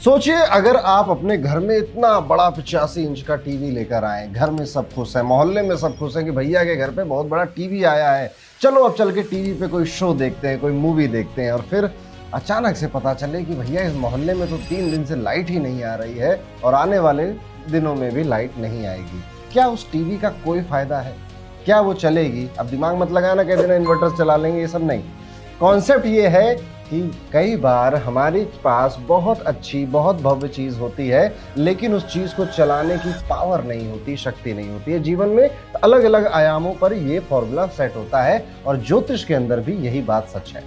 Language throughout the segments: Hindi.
सोचिए अगर आप अपने घर में इतना बड़ा 85 इंच का टीवी लेकर आए, घर में सब खुश हैं, मोहल्ले में सब खुश हैं कि भैया के घर पे बहुत बड़ा टीवी आया है, चलो अब चल के टीवी पे कोई शो देखते हैं, कोई मूवी देखते हैं, और फिर अचानक से पता चले कि भैया इस मोहल्ले में तो 3 दिन से लाइट ही नहीं आ रही है और आने वाले दिनों में भी लाइट नहीं आएगी। क्या उस टीवी का कोई फायदा है? क्या वो चलेगी? अब दिमाग मत लगाना, कह देना इन्वर्टर चला लेंगे, ये सब नहीं। कॉन्सेप्ट ये है कि कई बार हमारे पास बहुत अच्छी, बहुत भव्य चीज़ होती है, लेकिन उस चीज़ को चलाने की पावर नहीं होती, शक्ति नहीं होती है। जीवन में अलग अलग आयामों पर ये फॉर्मूला सेट होता है और ज्योतिष के अंदर भी यही बात सच है।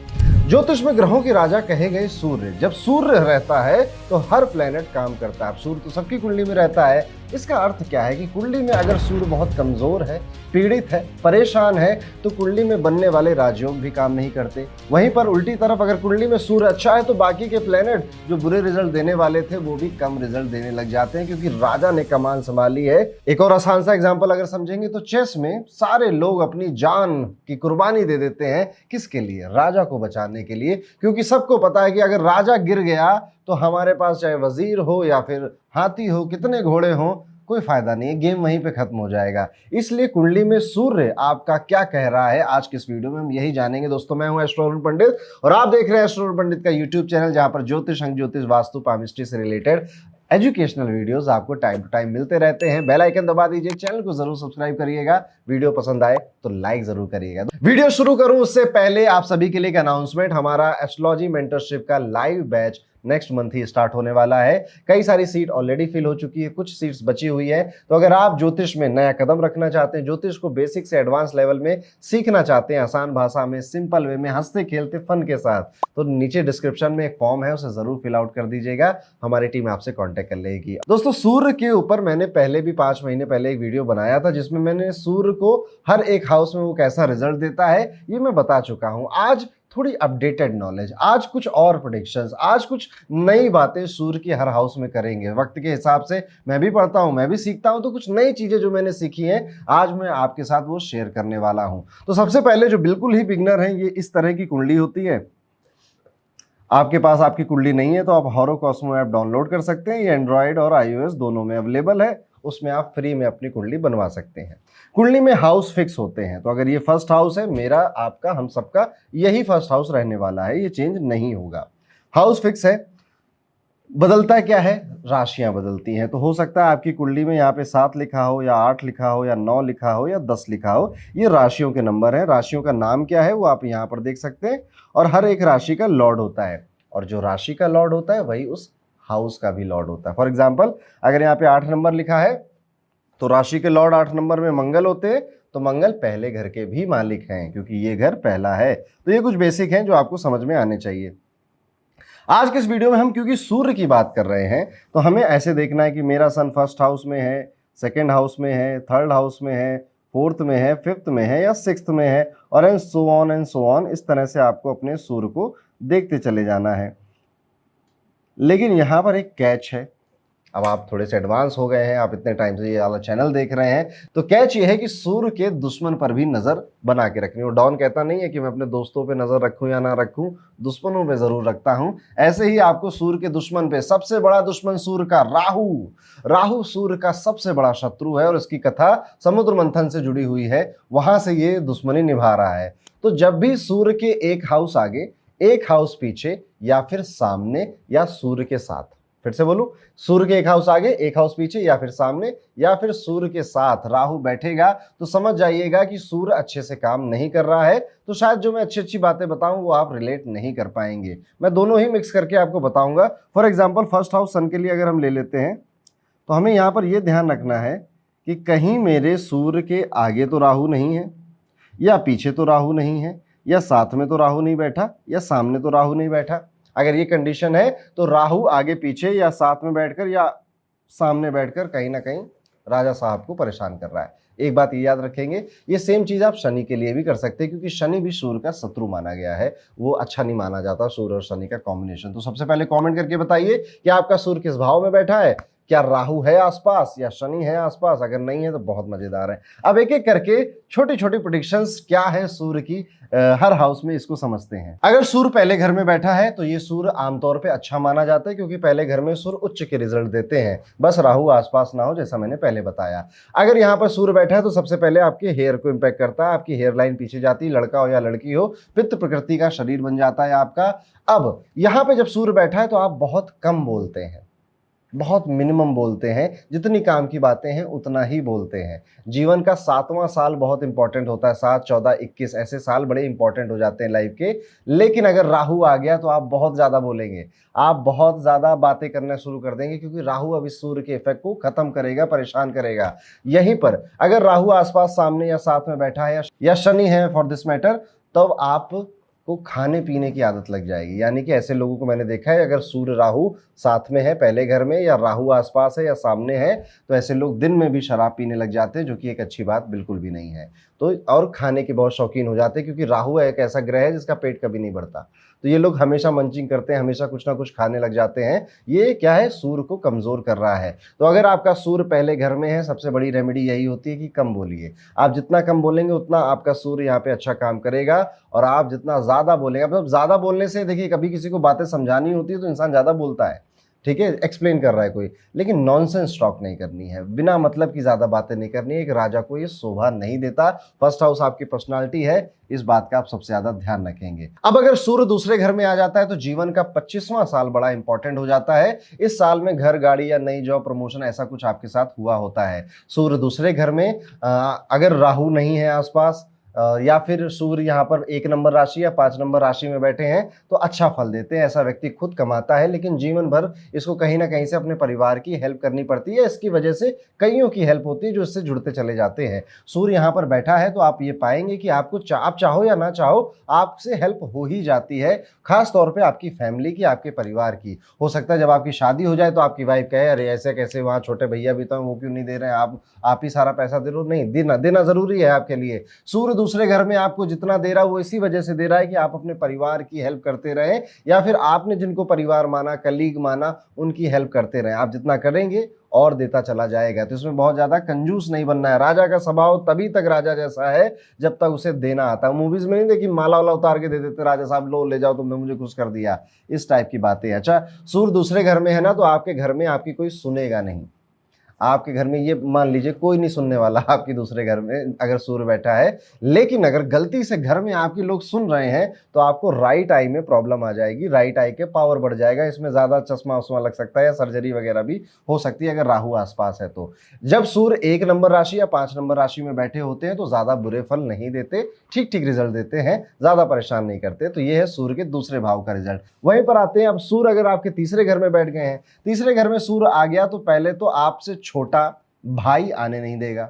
ज्योतिष में ग्रहों के राजा कहे गए सूर्य, जब सूर्य रहता है तो हर प्लेनेट काम करता है। अब सूर्य तो सबकी कुंडली में रहता है। इसका अर्थ क्या है कि कुंडली में अगर सूर्य बहुत कमजोर है, पीड़ित है, परेशान है, तो कुंडली में बनने वाले राजयोग भी काम नहीं करते। वहीं पर उल्टी तरफ अगर कुंडली में सूर्य अच्छा है तो बाकी के प्लेनेट जो बुरे रिजल्ट देने वाले थे वो भी कम रिजल्ट देने लग जाते हैं, क्योंकि राजा ने कमान संभाली है। एक और आसान सा एग्जांपल अगर समझेंगे तो चेस में सारे लोग अपनी जान की कुर्बानी दे देते हैं, किसके लिए? राजा को बचाने के लिए, क्योंकि सबको पता है कि अगर राजा गिर गया तो हमारे पास चाहे वजीर हो या फिर हाथी हो, कितने घोड़े हो, कोई फायदा नहीं है, गेम वहीं पे खत्म हो जाएगा। इसलिए कुंडली में सूर्य आपका क्या कह रहा है, आज के इस वीडियो में हम यही जानेंगे। दोस्तों, मैं हूं एस्ट्रो अरुण पंडित और आप देख रहे हैं एस्ट्रो अरुण पंडित का यूट्यूब चैनल, जहां पर ज्योतिष, अंक ज्योतिष, वास्तु, पामिस्ट्री से रिलेटेड एजुकेशनल वीडियोस आपको टाइम टू टाइम मिलते रहते हैं। बेल आइकन दबा दीजिए, चैनल को जरूर सब्सक्राइब करिएगा, वीडियो पसंद आए तो लाइक जरूर करिएगा। वीडियो शुरू करूं उससे पहले आप सभी के लिए एक अनाउंसमेंट, हमारा एस्ट्रोलॉजी मेंटरशिप का लाइव बैच नेक्स्ट मंथ ही स्टार्ट होने वाला है। कई सारी सीट ऑलरेडी फिल हो चुकी है, कुछ सीट्स बची हुई है। तो अगर आप ज्योतिष में नया कदम रखना चाहते हैं, ज्योतिष को बेसिक से एडवांस लेवल में सीखना चाहते हैं, आसान भाषा में, सिंपल वे में, हंसते खेलते फन के साथ, तो नीचे डिस्क्रिप्शन में एक फॉर्म है, उसे जरूर फिल आउट कर दीजिएगा। हमारी टीम आपसे कॉन्टेक्ट कर लेगी। दोस्तों, सूर्य के ऊपर मैंने पहले भी 5 महीने पहले एक वीडियो बनाया था, जिसमें मैंने सूर्य को हर एक हाउस में वो कैसा रिजल्ट देता है ये मैं बता चुका हूं। आज थोड़ी अपडेटेड नॉलेज, आज कुछ और प्रेडिक्शंस, आज कुछ नई बातें सूर्य की हर हाउस में करेंगे। वक्त के हिसाब से मैं भी पढ़ता हूं, मैं भी सीखता हूं, तो कुछ नई चीजें जो मैंने सीखी हैं आज मैं आपके साथ वो शेयर करने वाला हूं। तो सबसे पहले जो बिल्कुल ही बिगनर हैं, ये इस तरह की कुंडली होती है। आपके पास आपकी कुंडली नहीं है तो आप होरोकॉस्मो ऐप डाउनलोड कर सकते हैं। ये एंड्रॉयड और iOS दोनों में अवेलेबल है, उसमें आप फ्री में अपनी कुंडली बनवा सकते हैं। कुंडली में हाउस फिक्स होते हैं, तो अगर ये फर्स्ट हाउस है, मेरा, आपका, हम सबका यही फर्स्ट हाउस रहने वाला है, ये चेंज नहीं होगा। हाउस फिक्स है। बदलता क्या है? राशियां बदलती हैं। तो हो सकता है आपकी कुंडली में यहाँ पे 7 लिखा हो या 8 लिखा हो या 9 लिखा हो या 10 लिखा हो। ये राशियों के नंबर हैं। राशियों का नाम क्या है वो आप यहाँ पर देख सकते हैं, और हर एक राशि का लॉर्ड होता है, और जो राशि का लॉर्ड होता है वही उस हाउस का भी लॉर्ड होता है। फॉर एग्जाम्पल, अगर यहाँ पे 8 नंबर लिखा है तो राशि के लॉर्ड 8 नंबर में मंगल होते हैं, तो मंगल पहले घर के भी मालिक हैं, क्योंकि ये घर पहला है। तो ये कुछ बेसिक हैं जो आपको समझ में आने चाहिए। आज के इस वीडियो में हम क्योंकि सूर्य की बात कर रहे हैं, तो हमें ऐसे देखना है कि मेरा सन फर्स्ट हाउस में है, सेकेंड हाउस में है, थर्ड हाउस में है, फोर्थ में है, फिफ्थ में है या सिक्स्थ में है, और and so on and so on. इस तरह से आपको अपने सूर्य को देखते चले जाना है। लेकिन यहाँ पर एक कैच है। अब आप थोड़े से एडवांस हो गए हैं, आप इतने टाइम से ये वाला चैनल देख रहे हैं, तो कैच ये है कि सूर्य के दुश्मन पर भी नजर बना के रखनी। वो डॉन कहता नहीं है कि मैं अपने दोस्तों पे नजर रखूं या ना रखूं, दुश्मनों पे जरूर रखता हूं। ऐसे ही आपको सूर्य के दुश्मन पे, सबसे बड़ा दुश्मन सूर्य का राहु सूर्य का सबसे बड़ा शत्रु है, और इसकी कथा समुद्र मंथन से जुड़ी हुई है, वहां से ये दुश्मनी निभा रहा है। तो जब भी सूर्य के एक हाउस आगे, एक हाउस पीछे, या फिर सामने, या सूर्य के साथ, फिर से बोलूं, सूर्य के एक हाउस आगे, एक हाउस पीछे, या फिर सामने, या फिर सूर्य के साथ राहु बैठेगा, तो समझ जाइएगा कि सूर्य अच्छे से काम नहीं कर रहा है। तो शायद जो मैं अच्छी अच्छी बातें बताऊं वो आप रिलेट नहीं कर पाएंगे। मैं दोनों ही मिक्स करके आपको बताऊंगा। फॉर एग्जाम्पल, फर्स्ट हाउस सन के लिए अगर हम ले लेते हैं, तो हमें यहाँ पर यह ध्यान रखना है कि कहीं मेरे सूर्य के आगे तो राहु नहीं है, या पीछे तो राहु नहीं है, या साथ में तो राहु नहीं बैठा, या सामने तो राहु नहीं बैठा। अगर ये कंडीशन है तो राहु आगे पीछे या साथ में बैठकर या सामने बैठकर कहीं ना कहीं राजा साहब को परेशान कर रहा है। एक बात ये याद रखेंगे, ये सेम चीज आप शनि के लिए भी कर सकते हैं, क्योंकि शनि भी सूर्य का शत्रु माना गया है, वो अच्छा नहीं माना जाता सूर्य और शनि का कॉम्बिनेशन। तो सबसे पहले कमेंट करके बताइए कि आपका सूर्य किस भाव में बैठा है, क्या राहु है आसपास या शनि है आसपास? अगर नहीं है तो बहुत मजेदार है। अब एक एक करके छोटी छोटी प्रेडिक्शंस क्या है सूर्य की हर हाउस में, इसको समझते हैं। अगर सूर्य पहले घर में बैठा है तो ये सूर्य आमतौर पे अच्छा माना जाता है, क्योंकि पहले घर में सूर्य उच्च के रिजल्ट देते हैं, बस राहु आसपास ना हो, जैसा मैंने पहले बताया। अगर यहाँ पर सूर्य बैठा है तो सबसे पहले आपके हेयर को इंपैक्ट करता है, आपकी हेयर लाइन पीछे जाती है, लड़का हो या लड़की हो, पित्त प्रकृति का शरीर बन जाता है आपका। अब यहाँ पे जब सूर्य बैठा है तो आप बहुत कम बोलते हैं, बहुत मिनिमम बोलते हैं, जितनी काम की बातें हैं उतना ही बोलते हैं। जीवन का 7वां साल बहुत इंपॉर्टेंट होता है, 7, 14, 21 ऐसे साल बड़े इंपॉर्टेंट हो जाते हैं लाइफ के। लेकिन अगर राहु आ गया तो आप बहुत ज्यादा बोलेंगे, आप बहुत ज्यादा बातें करना शुरू कर देंगे, क्योंकि राहु अब इस सूर्य के इफेक्ट को खत्म करेगा, परेशान करेगा। यहीं पर अगर राहु आसपास सामने या साथ में बैठा है या शनि है फॉर दिस मैटर, तब आप को खाने पीने की आदत लग जाएगी। यानी कि ऐसे लोगों को मैंने देखा है, अगर सूर्य राहु साथ में है पहले घर में, या राहु आसपास है या सामने है, तो ऐसे लोग दिन में भी शराब पीने लग जाते हैं, जो कि एक अच्छी बात बिल्कुल भी नहीं है। तो और खाने के बहुत शौकीन हो जाते हैं, क्योंकि राहु एक ऐसा ग्रह है जिसका पेट कभी नहीं बढ़ता। तो ये लोग हमेशा मंचिंग करते हैं, हमेशा कुछ ना कुछ खाने लग जाते हैं। ये क्या है, सूर्य को कमजोर कर रहा है। तो अगर आपका सूर्य पहले घर में है, सबसे बड़ी रेमेडी यही होती है कि कम बोलिए। आप जितना कम बोलेंगे उतना आपका सूर्य यहाँ पे अच्छा काम करेगा। और आप जितना ज्यादा बोलेंगे, मतलब ज्यादा बोलने से देखिए, कभी किसी को बातें समझानी होती है तो इंसान ज्यादा बोलता है, ठीक है, एक्सप्लेन कर रहा है कोई, लेकिन नॉनसेंस टॉक नहीं करनी है, बिना मतलब की ज्यादा बातें नहीं करनी है। एक राजा को ये शोभा नहीं देता। फर्स्ट हाउस आपकी पर्सनालिटी है, इस बात का आप सबसे ज्यादा ध्यान रखेंगे। अब अगर सूर्य दूसरे घर में आ जाता है तो जीवन का 25वां साल बड़ा इंपॉर्टेंट हो जाता है। इस साल में घर, गाड़ी या नई जॉब, प्रमोशन ऐसा कुछ आपके साथ हुआ होता है। सूर्य दूसरे घर में अगर राहु नहीं है आसपास, या फिर सूर्य यहाँ पर 1 नंबर राशि या 5 नंबर राशि में बैठे हैं, तो अच्छा फल देते हैं। ऐसा व्यक्ति खुद कमाता है, लेकिन जीवन भर इसको कहीं ना कहीं से अपने परिवार की हेल्प करनी पड़ती है। इसकी वजह से कईयों की हेल्प होती है जो इससे जुड़ते चले जाते हैं। सूर्य यहाँ पर बैठा है तो आप ये पाएंगे कि आपको आप चाहो या ना चाहो, आपसे हेल्प हो ही जाती है, खास तौर पे आपकी फैमिली की, आपके परिवार की। हो सकता है जब आपकी शादी हो जाए तो आपकी वाइफ कहे, अरे ऐसे कैसे, वहाँ छोटे भैया भी तो वो क्यों नहीं दे रहे हैं, आप ही सारा पैसा दे रहे हो। नहीं, देना देना जरूरी है आपके लिए। सूर्य दूसरे घर में आपको जितना दे रहा है वो इसी वजह से दे रहा है कि आप अपने परिवार की हेल्प करते रहे, या फिर आपने जिनको परिवार माना, कलीग माना, उनकी हेल्प करते रहे। आप जितना करेंगे और देता चला जाएगा। तो इसमें बहुत ज्यादा कंजूस नहीं बनना है। राजा का स्वभाव तभी तक राजा जैसा है जब तक उसे देना आता है। मूवीज में नहीं देखी, माला वाला उतार के दे देते, राजा साहब लो ले जाओ, तुमने मुझे खुश कर दिया, इस टाइप की बातें। अच्छा, सूर्य दूसरे घर में है ना, तो आपके घर में आपकी कोई सुनेगा नहीं। आपके घर में ये मान लीजिए कोई नहीं सुनने वाला आपकी दूसरे घर में अगर सूर्य बैठा है। लेकिन अगर गलती से घर में आपके लोग सुन रहे हैं तो आपको राइट आई में प्रॉब्लम आ जाएगी, राइट आई के पावर बढ़ जाएगा, इसमें ज्यादा चश्मा उस्मा लग सकता है या सर्जरी वगैरह भी हो सकती है अगर राहु आसपास है तो। जब सूर्य 1 नंबर राशि या 5 नंबर राशि में बैठे होते हैं तो ज्यादा बुरे फल नहीं देते, ठीक ठीक रिजल्ट देते हैं, ज्यादा परेशान नहीं करते। तो ये है सूर्य के दूसरे भाव का रिजल्ट। वहीं पर आते हैं, अब सूर्य अगर आपके तीसरे घर में बैठ गए हैं, तीसरे घर में सूर्य आ गया तो पहले तो आपसे छोटा भाई आने नहीं देगा।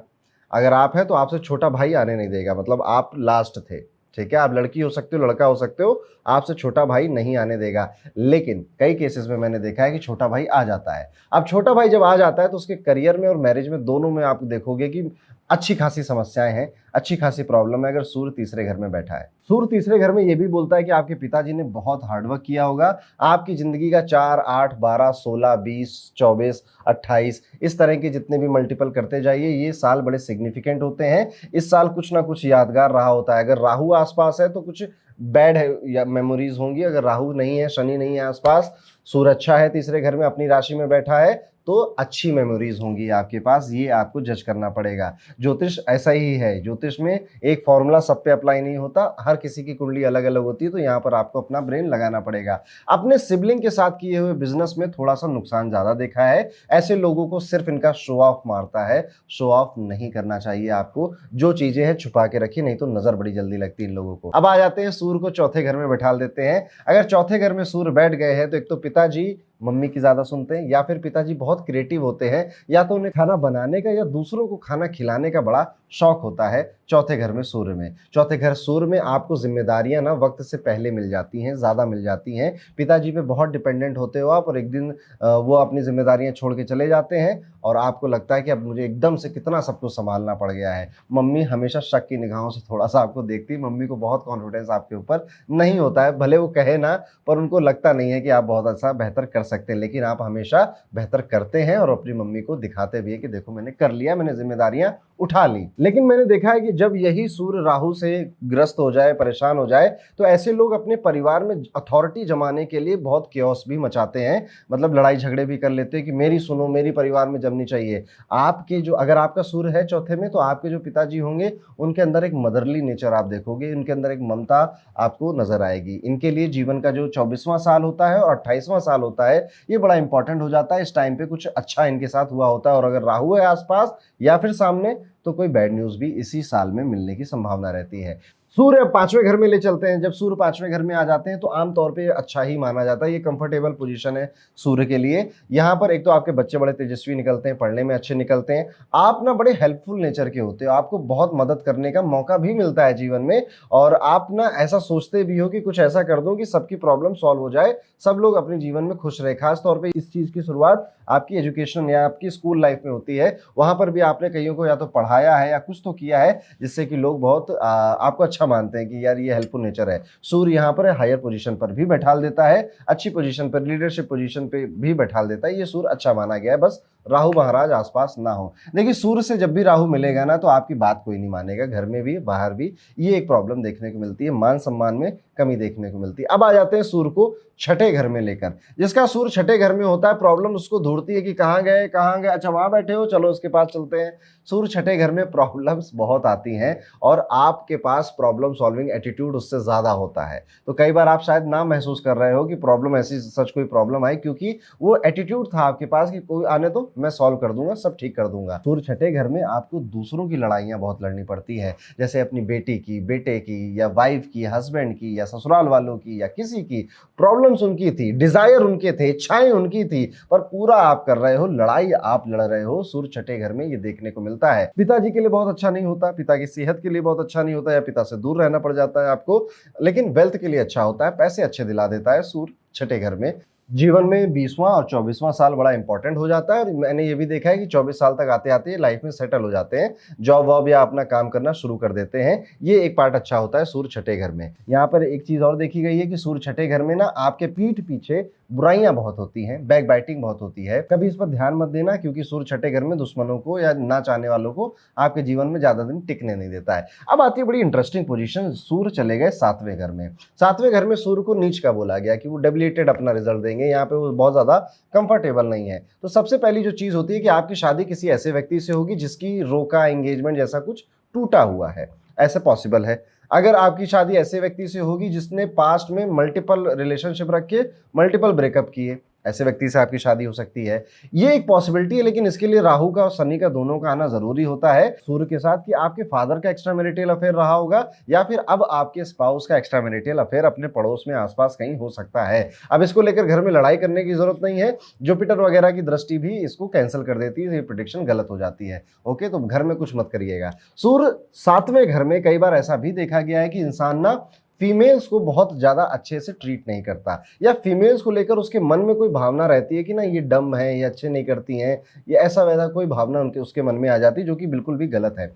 अगर आप है तो आपसे छोटा भाई आने नहीं देगा, मतलब आप लास्ट थे, ठीक है। आप लड़की हो सकते हो, लड़का हो सकते हो, आपसे छोटा भाई नहीं आने देगा। लेकिन कई केसेस में मैंने देखा है कि छोटा भाई आ जाता है। अब छोटा भाई जब आ जाता है तो उसके करियर में और मैरिज में दोनों में आप देखोगे कि अच्छी खासी समस्याएं हैं, अच्छी खासी प्रॉब्लम है अगर सूर्य तीसरे घर में बैठा है। सूर्य तीसरे घर में ये भी बोलता है कि आपके पिताजी ने बहुत हार्डवर्क किया होगा। आपकी जिंदगी का 4, 8, 12, 16, 20, 24, 28 इस तरह के जितने भी मल्टीपल करते जाइए, ये साल बड़े सिग्निफिकेंट होते हैं। इस साल कुछ ना कुछ यादगार रहा होता है। अगर राहु आसपास है तो कुछ बैड है या मेमोरीज होंगी। अगर राहु नहीं है, शनि नहीं है आसपास, सूर्य अच्छा है, तीसरे घर में अपनी राशि में बैठा है, तो अच्छी मेमोरीज होंगी आपके पास। ये आपको जज करना पड़ेगा। ज्योतिष ऐसा ही है, ज्योतिष में एक फॉर्मूला सब पे अप्लाई नहीं होता, हर किसी की कुंडली अलग अलग होती है। तो यहाँ पर आपको अपना ब्रेन लगाना पड़ेगा। अपने सिबलिंग के साथ किए हुए बिजनेस में थोड़ा सा नुकसान ज्यादा देखा है। ऐसे लोगों को सिर्फ इनका शो ऑफ मारता है, शो ऑफ नहीं करना चाहिए आपको। जो चीजें हैं छुपा के रखिए, नहीं तो नजर बड़ी जल्दी लगती है इन लोगों को। अब आ जाते हैं, सूर्य को चौथे घर में बैठा देते हैं। अगर चौथे घर में सूर्य बैठ गए हैं तो एक तो पिताजी मम्मी की ज्यादा सुनते हैं, या फिर पिताजी बहुत क्रिएटिव होते हैं, या तो उन्हें खाना बनाने का या दूसरों को खाना खिलाने का बड़ा शौक होता है। चौथे घर में सूर्य में, चौथे घर सूर्य में आपको जिम्मेदारियां ना वक्त से पहले मिल जाती हैं, ज्यादा मिल जाती हैं। पिताजी पे बहुत डिपेंडेंट होते हो आप, और एक दिन वो अपनी जिम्मेदारियां छोड़ के चले जाते हैं और आपको लगता है कि अब मुझे एकदम से कितना सब कुछ संभालना पड़ गया है। मम्मी हमेशा शक की निगाहों से थोड़ा सा आपको देखती है। मम्मी को बहुत कॉन्फिडेंस आपके ऊपर नहीं होता है, भले वो कहे ना, पर उनको लगता नहीं है कि आप बहुत अच्छा बेहतर कर सकते हैं, लेकिन आप हमेशा बेहतर करते हैं और अपनी मम्मी को दिखाते भी है कि देखो मैंने कर लिया, मैंने जिम्मेदारियां उठा ली। लेकिन मैंने देखा है कि जब यही सूर्य राहु से ग्रस्त हो जाए, परेशान हो जाए, तो ऐसे लोग अपने परिवार में अथॉरिटी जमाने के लिए बहुत क्योस भी मचाते हैं, मतलब लड़ाई झगड़े भी कर लेते हैं कि मेरी सुनो, मेरी परिवार में जमनी चाहिए। आपके जो, अगर आपका सूर्य है चौथे में, तो आपके जो पिताजी होंगे उनके अंदर एक मदरली नेचर आप देखोगे, उनके अंदर एक ममता आपको नजर आएगी। इनके लिए जीवन का जो 24वां साल होता है और 28वां साल होता है, ये बड़ा इंपॉर्टेंट हो जाता है। इस टाइम पे कुछ अच्छा इनके साथ हुआ होता है, और अगर राहु है आसपास या फिर सामने, तो कोई बैड न्यूज भी इसी साल में मिलने की संभावना रहती है। सूर्य 5वें घर में ले चलते हैं। जब सूर्य 5वें घर में आ जाते हैं तो आमतौर पे अच्छा ही माना जाता है, ये कंफर्टेबल पोजीशन है सूर्य के लिए। यहाँ पर एक तो आपके बच्चे बड़े तेजस्वी निकलते हैं, पढ़ने में अच्छे निकलते हैं, आप ना बड़े हेल्पफुल नेचर के होते हो, आपको बहुत मदद करने का मौका भी मिलता है जीवन में, और आप ना ऐसा सोचते भी हो कि कुछ ऐसा कर दो कि सबकी प्रॉब्लम सॉल्व हो जाए, सब लोग अपने जीवन में खुश रहे। खास तौर पे इस चीज की शुरुआत आपकी एजुकेशन या आपकी स्कूल लाइफ में होती है, वहां पर भी आपने कईयों को या तो पढ़ाया है या कुछ तो किया है, जिससे कि लोग बहुत आपको अच्छा मानते हैं कि यार ये हेल्पफुल नेचर है। सूर्य यहाँ पर हायर पोजीशन पर भी बैठाल देता है, अच्छी पोजीशन पर, लीडरशिप पोजीशन पे भी बैठाल देता है, ये सूर्य अच्छा माना गया है, बस राहु महाराज आसपास ना हो। देखिए सूर्य से जब भी राहु मिलेगा ना, तो आपकी बात कोई नहीं मानेगा, घर में भी बाहर भी ये एक प्रॉब्लम देखने को मिलती है, मान सम्मान में कमी देखने को मिलती है। अब आ जाते हैं सूर्य को छठे घर में लेकर। जिसका सूर्य छठे घर में होता है, प्रॉब्लम उसको ढूंढती है कि कहाँ गए कहाँ गए, अच्छा वहां बैठे हो, चलो उसके पास चलते हैं। सूर्य छठे घर में प्रॉब्लम्स बहुत आती हैं, और आपके पास प्रॉब्लम सॉल्विंग एटीट्यूड उससे ज्यादा होता है। तो कई बार आप शायद ना महसूस कर रहे हो कि प्रॉब्लम ऐसी सच कोई प्रॉब्लम आई, क्योंकि वो एटीट्यूड था आपके पास कि कोई आने तो मैं सॉल्व कर दूंगा, सब ठीक कर दूंगा। सूर्य छठे घर में आपको दूसरों की लड़ाइयां बहुत लड़नी पड़ती है, जैसे अपनी बेटी की, बेटे की, या वाइफ की, हस्बैंड की, या ससुराल वालों की, या किसी की। प्रॉब्लम्स उनकी थी, डिजायर उनके थे, इच्छाएं उनकी थी, पर पूरा आप कर रहे हो, लड़ाई आप लड़ रहे हो। सूर्य छठे घर में ये देखने को मिलता है। पिताजी के लिए बहुत अच्छा नहीं होता, पिता की सेहत के लिए बहुत अच्छा नहीं होता, या पिता से दूर रहना पड़ जाता है आपको, लेकिन वेल्थ के लिए अच्छा होता है, पैसे अच्छे दिला देता है सूर्य छठे घर में। जीवन में 20वां और 24वां साल बड़ा इंपॉर्टेंट हो जाता है, और मैंने ये भी देखा है कि 24 साल तक आते आते लाइफ में सेटल हो जाते हैं, जॉब वॉब या अपना काम करना शुरू कर देते हैं। ये एक पार्ट अच्छा होता है सूर्य छठे घर में। यहाँ पर एक चीज और देखी गई है कि सूर्य छठे घर में ना आपके पीठ पीछे बुराइयां बहुत होती हैं, बैक बाइटिंग बहुत होती है। कभी इस पर ध्यान मत देना, क्योंकि सूर्य छठे घर में दुश्मनों को या ना चाहने वालों को आपके जीवन में ज्यादा दिन टिकने नहीं देता है। अब आती है बड़ी इंटरेस्टिंग पोजीशन, सूर्य चले गए 7वें घर में। 7वें घर में सूर्य को नीच का बोला गया कि वो डेबिलिटेड अपना रिजल्ट देंगे, यहाँ पे वो बहुत ज्यादा कंफर्टेबल नहीं है। तो सबसे पहली जो चीज होती है कि आपकी शादी किसी ऐसे व्यक्ति से होगी जिसकी रोका एंगेजमेंट जैसा कुछ टूटा हुआ है, ऐसे पॉसिबल है। अगर आपकी शादी ऐसे व्यक्ति से होगी जिसने पास्ट में मल्टीपल रिलेशनशिप रखे, मल्टीपल ब्रेकअप किए, ऐसे व्यक्ति से आपकी शादी हो सकती है, ये एक पॉसिबिलिटी है। लेकिन इसके लिए राहु का और शनि का दोनों का आना जरूरी होता है सूर्य के साथ, कि आपके फादर का एक्स्ट्रा मैरिटल अफेयर रहा होगा, या फिर अब आपके स्पाउस का एक्स्ट्रा मैरिटल अफेयर अपने पड़ोस में आसपास कहीं हो सकता है। अब इसको लेकर घर में लड़ाई करने की जरूरत नहीं है, जुपिटर वगैरह की दृष्टि भी इसको कैंसिल कर देती है, ये प्रेडिक्शन गलत हो जाती है। ओके, तो घर में कुछ मत करिएगा। सूर्य 7वें घर में कई बार ऐसा भी देखा गया है कि इंसान ना फीमेल्स को बहुत ज्यादा अच्छे से ट्रीट नहीं करता, या फीमेल्स को लेकर उसके मन में कोई भावना रहती है कि ना ये डम है, ये अच्छे नहीं करती हैं, ये ऐसा वैसा कोई भावना उनके उसके मन में आ जाती है, जो कि बिल्कुल भी गलत है।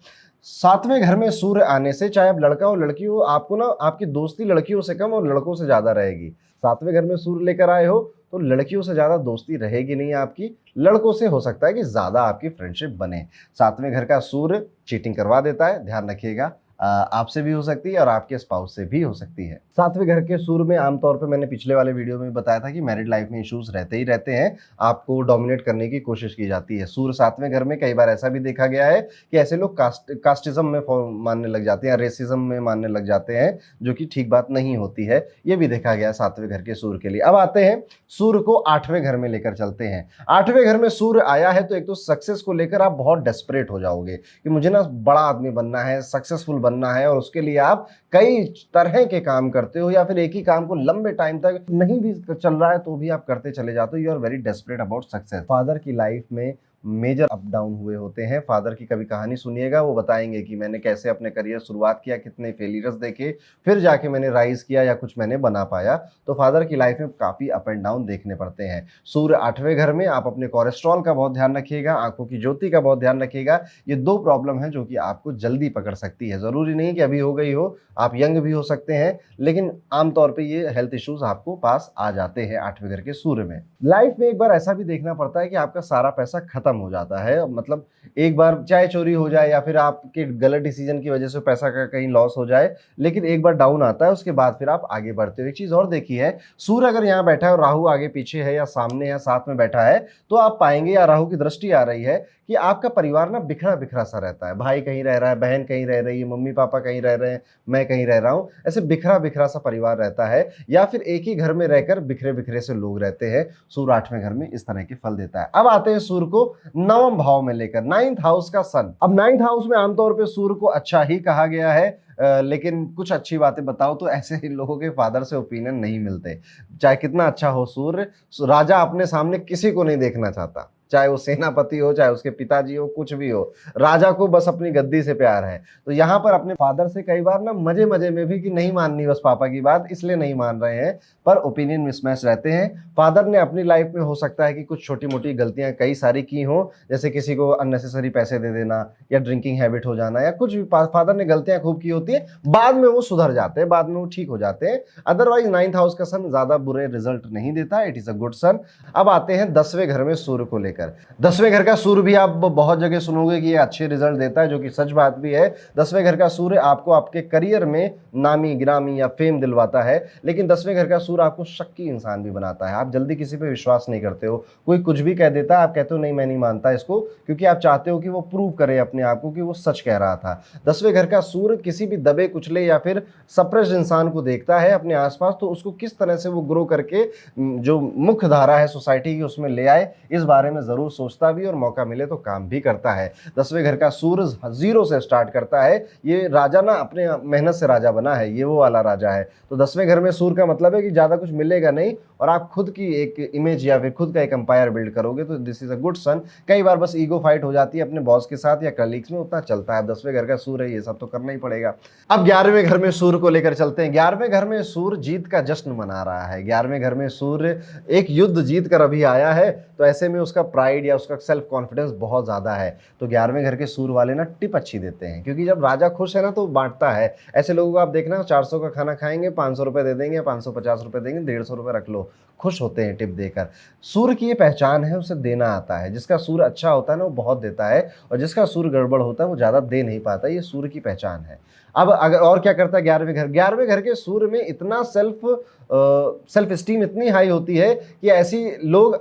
7वें घर में सूर्य आने से, चाहे आप लड़का हो लड़की हो, आपको ना आपकी दोस्ती लड़कियों से कम और लड़कों से ज्यादा रहेगी। 7वें घर में सूर्य लेकर आए हो तो लड़कियों से ज्यादा दोस्ती रहेगी नहीं आपकी, लड़कों से हो सकता है कि ज्यादा आपकी फ्रेंडशिप बने। 7वें घर का सूर्य चीटिंग करवा देता है, ध्यान रखिएगा। आपसे भी हो सकती है और आपके स्पाउस से भी हो सकती है। 7वें घर के सूर्य में आमतौर पे, मैंने पिछले वाले वीडियो में बताया था कि मैरिड लाइफ में इश्यूज रहते ही रहते हैं, आपको डोमिनेट करने की कोशिश की जाती है। सूर्य 7वें घर में कई बार ऐसा भी देखा गया है कि ऐसे लोग कास्टिज्म में मानने लग जाते हैं, रेसिज्म में मानने लग जाते हैं, जो कि ठीक बात नहीं होती है। ये भी देखा गया है 7वें घर के सूर्य के लिए। अब आते हैं सूर्य को 8वें घर में लेकर चलते हैं। 8वें घर में सूर्य आया है तो एक तो सक्सेस को लेकर आप बहुत डेस्परेट हो जाओगे कि मुझे ना बड़ा आदमी बनना है, सक्सेसफुल बनना है, और उसके लिए आप कई तरह के काम करते हो, या फिर एक ही काम को लंबे टाइम तक नहीं भी चल रहा है तो भी आप करते चले जाते हो। You are very desperate about success. Father की लाइफ में मेजर अप डाउन हुए होते हैं। फादर की कभी कहानी सुनिएगा, वो बताएंगे कि मैंने कैसे अपने करियर शुरुआत किया, कितने फेलियर्स देखे, फिर जाके मैंने राइज किया या कुछ मैंने बना पाया। तो फादर की लाइफ में काफ़ी अप एंड डाउन देखने पड़ते हैं। सूर्य 8वें घर में, आप अपने कोलेस्ट्रॉल का बहुत ध्यान रखिएगा, आंखों की ज्योति का बहुत ध्यान रखिएगा। ये दो प्रॉब्लम है जो कि आपको जल्दी पकड़ सकती है। ज़रूरी नहीं कि अभी हो गई हो, आप यंग भी हो सकते हैं, लेकिन आमतौर पे ये हेल्थ इश्यूज आपको पास आ जाते हैं 8वें घर के सूर्य में। लाइफ में एक बार ऐसा भी देखना पड़ता है कि आपका सारा पैसा खत्म हो जाता है। मतलब एक बार चाहे चोरी हो जाए या फिर आपके गलत डिसीजन की वजह से पैसा का कहीं लॉस हो जाए, लेकिन एक बार डाउन आता है, उसके बाद फिर आप आगे बढ़ते हो। एक चीज और देखी है, सूर्य अगर यहाँ बैठा है और राहु आगे पीछे है या सामने या साथ में बैठा है, तो आप पाएंगे, या राहु की दृष्टि आ रही है, कि आपका परिवार ना बिखरा बिखरा सा रहता है। भाई कहीं रह रहा है, बहन कहीं रह रही है, मम्मी पापा कहीं रह रहे हैं, मैं कहीं रह रहा हूं। ऐसे बिखरा बिखरा सा परिवार रहता है, या फिर एक ही घर में रहकर बिखरे बिखरे से लोग रहते हैं। सूर्य 8वें घर में इस तरह के फल देता है। अब आते हैं सूर्य को 9वें भाव में लेकर, 9th हाउस का सन। अब 9th हाउस में आमतौर पर सूर्य को अच्छा ही कहा गया है, लेकिन कुछ अच्छी बातें बताओ तो ऐसे ही लोगों के फादर से ओपिनियन नहीं मिलते। चाहे कितना अच्छा हो सूर्य, राजा अपने सामने किसी को नहीं देखना चाहता, चाहे वो सेनापति हो, चाहे उसके पिताजी हो, कुछ भी हो, राजा को बस अपनी गद्दी से प्यार है। तो यहाँ पर अपने फादर से कई बार ना मजे मजे में भी कि नहीं माननी बस पापा की बात, इसलिए नहीं मान रहे हैं, पर ओपिनियन मिसमैच रहते हैं। फादर ने अपनी लाइफ में हो सकता है कि कुछ छोटी मोटी गलतियां कई सारी की हो, जैसे किसी को अननेसेसरी पैसे दे देना या ड्रिंकिंग हैबिट हो जाना या कुछ भी, फादर ने गलतियां खूब की होती है, बाद में वो सुधर जाते हैं, बाद में वो ठीक हो जाते हैं। अदरवाइज 9th हाउस का सन ज्यादा बुरे रिजल्ट नहीं देता, it is a good son. अब आते हैं 10वें घर में सूर्य को लेकर। 10वें घर का सूर्य भी आप बहुत जगह सुनोगे कि ये अच्छे रिजल्ट देता है, जो कि सच बात भी है। 10वें घर का सूर्य आपको आपके करियर में नामी गिरामी या फेम दिलवाता है, लेकिन 10वें घर का सूर्य आपको शक्की इंसान भी बनाता है। आप जल्दी किसी पे विश्वास नहीं करते हो, कोई कुछ भी कह देता है, आप कहते हो नहीं मैं नहीं मानता इसको, क्योंकि आप चाहते हो कि वो प्रूव करे अपने आप को कि वो सच कह रहा था। 10वें घर का सूर्य किसी भी दबे कुचले या फिर सप्रेस्ड इंसान को देखता है अपने आसपास, तो उसको किस तरह से वो ग्रो करके जो मुख्य धारा है सोसाइटी की उसमें ले आए, इस बारे में जरूर सोचता भी, और मौका मिले तो काम भी करता है। 10वें घर का सूर्य 0 से स्टार्ट करता है। ये राजा ना अपने मेहनत से राजा बना है, ये वो वाला राजा है। तो 10वें घर में सूर्य का मतलब है कि ज्यादा कुछ मिलेगा नहीं, और आप खुद की एक इमेज या फिर खुद का एक एम्पायर बिल्ड करोगे, तो this is a good son. कई बार बस ईगो फाइट हो जाती है अपने बॉस के साथ या कलीग्स में, उतना चलता है। 10वें घर का सूर्य है, ये सब तो करना ही पड़ेगा। अब 11वें घर में सूर्य को लेकर चलते हैं। 11वें घर में सूर्य जीत का जश्न मना रहा है। 11वें घर में सूर्य एक युद्ध जीत कर अभी आया है, तो ऐसे में उसका प्राइड या उसका सेल्फ कॉन्फिडेंस बहुत ज्यादा है। तो 11वें घर के सूर्य वाले ना टिप अच्छी देते हैं, क्योंकि जब राजा खुश है ना तो बांटता है। ऐसे लोगों को आप देखना, 400 का खाना खाएंगे, 500 रुपए दे देंगे, 550 रुपए देंगे, 150 रुपए रख लो, खुश होते हैं टिप देकर। सूर्य की ये पहचान है, उसे देना आता है। जिसका सूर्य अच्छा होता है ना वो बहुत देता है, और जिसका सूर्य गड़बड़ होता है वो ज्यादा दे नहीं पाता। ये सूर्य की पहचान है। अब अगर और क्या करता है 11वें घर, 11वें घर के सूर्य में इतना सेल्फ स्टीम इतनी हाई होती है कि ऐसी लोग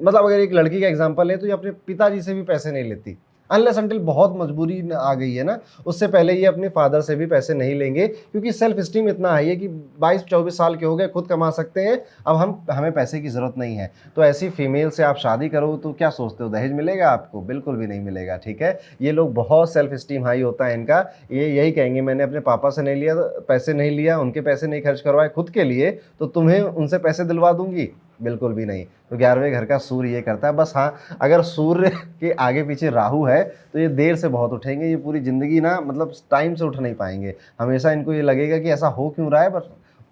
मतलब अगर एक लड़की का एग्जांपल है तो ये अपने पिताजी से भी पैसे नहीं लेती, अनलेस अंटिल बहुत मजबूरी आ गई है ना, उससे पहले ये अपने फादर से भी पैसे नहीं लेंगे, क्योंकि सेल्फ स्टीम इतना हाई है कि 22-24 साल के हो गए, खुद कमा सकते हैं, अब हमें पैसे की जरूरत नहीं है। तो ऐसी फीमेल से आप शादी करो तो क्या सोचते हो, दहेज मिलेगा आपको? बिल्कुल भी नहीं मिलेगा। ठीक है, ये लोग बहुत सेल्फ स्टीम हाई होता है इनका, ये यही कहेंगे मैंने अपने पापा से नहीं लिया, पैसे नहीं लिया, उनके पैसे नहीं खर्च करवाए खुद के लिए, तो तुम्हें उनसे पैसे दिलवा दूंगी? बिल्कुल भी नहीं। तो 11वें घर का सूर्य ये करता है। बस हाँ, अगर सूर्य के आगे पीछे राहु है तो ये देर से बहुत उठेंगे, ये पूरी जिंदगी ना मतलब टाइम से उठ नहीं पाएंगे। हमेशा इनको ये लगेगा कि ऐसा हो क्यों रहा है। बस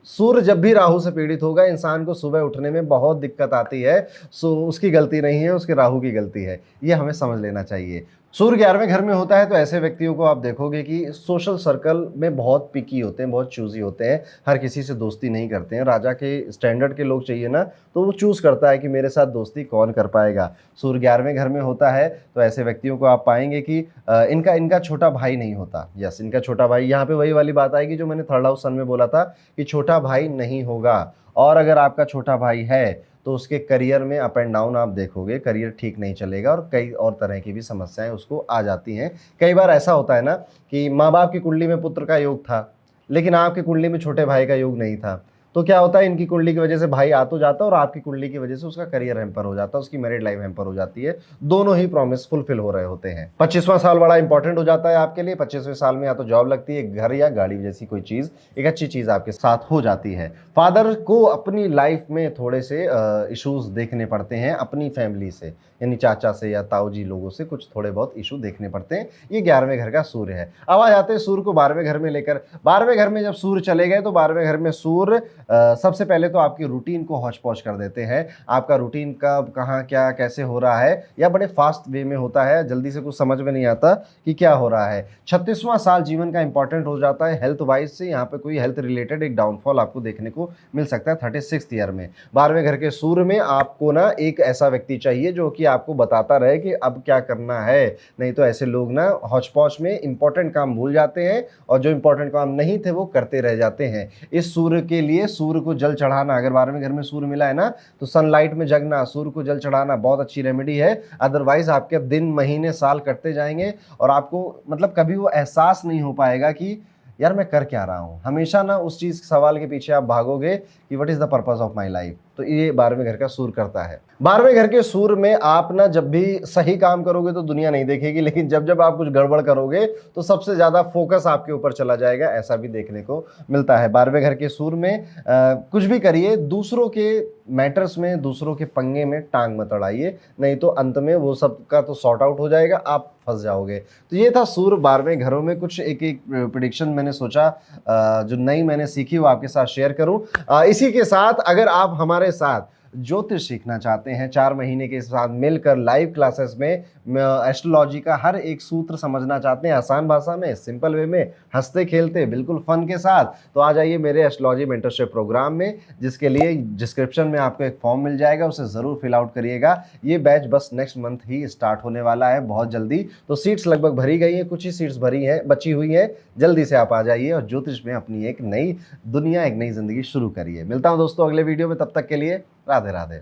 सूर्य जब भी राहु से पीड़ित होगा, इंसान को सुबह उठने में बहुत दिक्कत आती है। सो उसकी गलती नहीं है, उसके राहु की गलती है, ये हमें समझ लेना चाहिए। सूर्य 11वें घर में होता है तो ऐसे व्यक्तियों को आप देखोगे कि सोशल सर्कल में बहुत पिकी होते हैं, बहुत चूजी होते हैं, हर किसी से दोस्ती नहीं करते हैं। राजा के स्टैंडर्ड के लोग चाहिए ना, तो वो चूज करता है कि मेरे साथ दोस्ती कौन कर पाएगा। सूर्य 11वें घर में होता है तो ऐसे व्यक्तियों को आप पाएंगे कि इनका छोटा भाई नहीं होता। यस, इनका छोटा भाई, यहाँ पे वही वाली बात आएगी जो मैंने थर्ड हाउस सन में बोला था कि छोटा भाई नहीं होगा। और अगर आपका छोटा भाई है तो उसके करियर में अप एंड डाउन आप देखोगे, करियर ठीक नहीं चलेगा, और कई और तरह की भी समस्याएं उसको आ जाती हैं। कई बार ऐसा होता है ना कि माँ बाप की कुंडली में पुत्र का योग था, लेकिन आपकी कुंडली में छोटे भाई का योग नहीं था, तो क्या होता है, इनकी कुंडली की वजह से भाई आ तो जाता है और आपकी कुंडली की वजह से उसका करियर हैम्पर हो जाता है, उसकी मैरिड लाइफ हैम्पर हो जाती है। दोनों ही प्रॉमिस फुलफिल हो रहे होते हैं। 25वां साल बड़ा इंपॉर्टेंट हो जाता है आपके लिए। 25वें साल में या तो जॉब लगती है, घर या गाड़ी जैसी कोई चीज, एक अच्छी चीज आपके साथ हो जाती है। फादर को अपनी लाइफ में थोड़े से इश्यूज देखने पड़ते हैं अपनी फैमिली से, यानी चाचा से या ताऊ जी लोगों से कुछ थोड़े बहुत इशू देखने पड़ते हैं। ये 11वें घर का सूर्य है। अब आ जाते हैं सूर्य को 12वें घर में लेकर। 12वें घर में जब सूर्य चले गए तो 12वें घर में सूर्य सबसे पहले तो आपकी रूटीन को हौच पौच कर देते हैं। आपका रूटीन कब कहाँ क्या कैसे हो रहा है या बड़े फास्ट वे में होता है, जल्दी से कुछ समझ में नहीं आता कि क्या हो रहा है। 36वां साल जीवन का इंपॉर्टेंट हो जाता है हेल्थ वाइज से। यहाँ पे कोई हेल्थ रिलेटेड एक डाउनफॉल आपको देखने को मिल सकता है 36th ईयर में। 12वें घर के सूर्य में आपको ना एक ऐसा व्यक्ति चाहिए जो कि आपको बताता रहे कि अब क्या करना है, नहीं तो ऐसे लोग ना हौच पौच में इंपॉर्टेंट काम भूल जाते हैं और जो इंपॉर्टेंट काम नहीं थे वो करते रह जाते हैं। इस सूर्य के लिए सूर्य को जल चढ़ाना, अगर 12वें घर में सूर्य मिला है ना तो सनलाइट में जगना, सूर्य को जल चढ़ाना बहुत अच्छी रेमेडी है। अदरवाइज आपके दिन महीने साल कटते जाएंगे और आपको मतलब कभी वो एहसास नहीं हो पाएगा कि यार मैं कर क्या रहा हूँ। हमेशा ना उस चीज सवाल के पीछे आप भागोगे कि what is the purpose of my life. तो ये 12वें घर का सूर्य करता है। 12वें घर के सूर्य में आप ना जब भी सही काम करोगे तो दुनिया नहीं देखेगी, लेकिन जब जब आप कुछ गड़बड़ करोगे तो सबसे ज्यादा फोकस आपके ऊपर चला जाएगा, ऐसा भी देखने को मिलता है। 12वें घर के सूर्य में कुछ भी करिए, दूसरों के मैटर्स में, दूसरों के पंगे में टांग मत अड़ाइए, नहीं तो अंत में वो सब का तो सॉर्ट आउट हो जाएगा, आप फंस जाओगे। तो ये था सूर्य 12वें घरों में कुछ एक एक प्रेडिक्शन मैंने सोचा जो नई मैंने सीखी वो आपके साथ शेयर करूं। इसी के साथ अगर आप हमारे साथ ज्योतिष सीखना चाहते हैं, 4 महीने के साथ मिलकर लाइव क्लासेस में एस्ट्रोलॉजी का हर एक सूत्र समझना चाहते हैं आसान भाषा में, सिंपल वे में, हंसते खेलते बिल्कुल फन के साथ, तो आ जाइए मेरे एस्ट्रोलॉजी मेंटरशिप प्रोग्राम में, जिसके लिए डिस्क्रिप्शन में आपको एक फॉर्म मिल जाएगा, उसे ज़रूर फिल आउट करिएगा। ये बैच बस नेक्स्ट मंथ ही स्टार्ट होने वाला है, बहुत जल्दी। तो सीट्स लगभग भरी गई हैं, कुछ ही सीट्स भरी हैं, बची हुई हैं। जल्दी से आप आ जाइए और ज्योतिष में अपनी एक नई दुनिया, एक नई जिंदगी शुरू करिए। मिलता हूं दोस्तों अगले वीडियो में, तब तक के लिए राधे राधे।